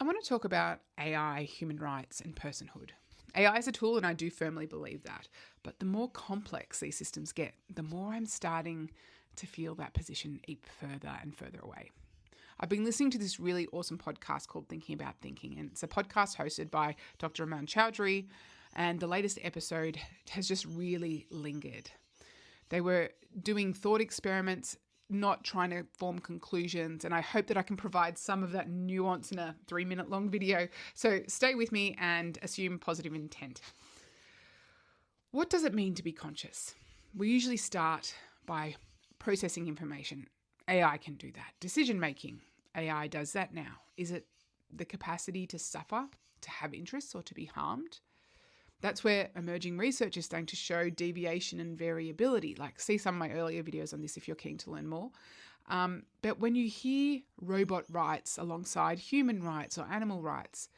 I want to talk about AI, human rights, and personhood. AI is a tool, and I do firmly believe that. But the more complex these systems get, the more I'm starting to feel that position eep further and further away. I've been listening to this really awesome podcast called Thinking About Thinking, and it's a podcast hosted by Dr. Aman Chowdhury, and the latest episode has just really lingered. They were doing thought experiments, not trying to form conclusions, and I hope that I can provide some of that nuance in a 3-minute long video. So stay with me and assume positive intent. What does it mean to be conscious? We usually start by processing information. AI can do that. Decision making, AI does that now. Is it the capacity to suffer, to have interests, or to be harmed? That's where emerging research is starting to show deviation and variability. Like, see some of my earlier videos on this if you're keen to learn more. But when you hear robot rights alongside human rights or animal rights,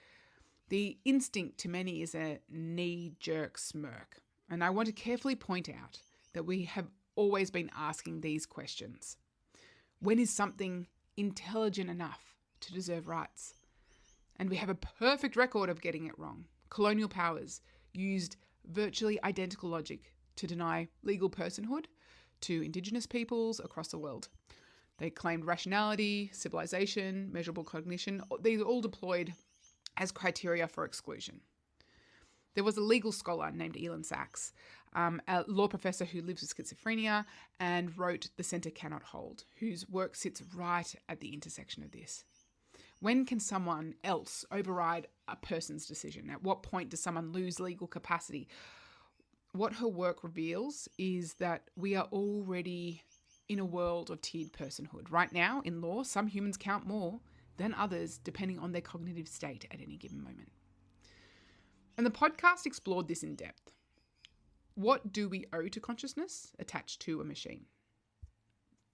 the instinct to many is a knee-jerk smirk. And I want to carefully point out that we have always been asking these questions. When is something intelligent enough to deserve rights? And we have a perfect record of getting it wrong. Colonial powers used virtually identical logic to deny legal personhood to Indigenous peoples across the world. They claimed rationality, civilization, measurable cognition. These are all deployed as criteria for exclusion. There was a legal scholar named Elon Sachs, a law professor who lives with schizophrenia and wrote The Centre Cannot Hold, whose work sits right at the intersection of this. When can someone else override a person's decision? At what point does someone lose legal capacity? What her work reveals is that we are already in a world of tiered personhood. Right now, in law, some humans count more than others depending on their cognitive state at any given moment. And the podcast explored this in depth. What do we owe to consciousness attached to a machine?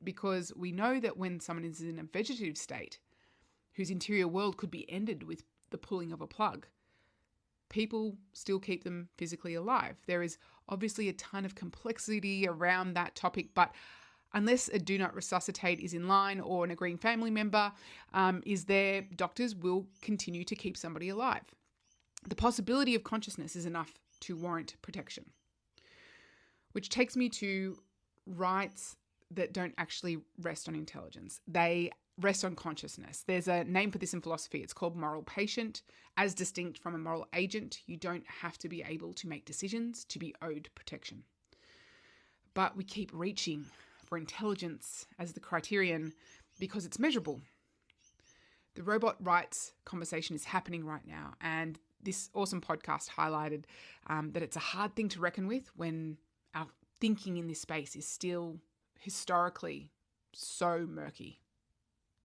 Because we know that when someone is in a vegetative state, whose interior world could be ended with the pulling of a plug, people still keep them physically alive. There is obviously a ton of complexity around that topic, but unless a do not resuscitate is in line or an agreeing family member is there, doctors will continue to keep somebody alive. The possibility of consciousness is enough to warrant protection. Which takes me to rights that don't actually rest on intelligence. They rest on consciousness. There's a name for this in philosophy. It's called moral patient. As distinct from a moral agent, you don't have to be able to make decisions to be owed protection. But we keep reaching for intelligence as the criterion because it's measurable. The robot rights conversation is happening right now, and this awesome podcast highlighted that it's a hard thing to reckon with when our thinking in this space is still historically so murky.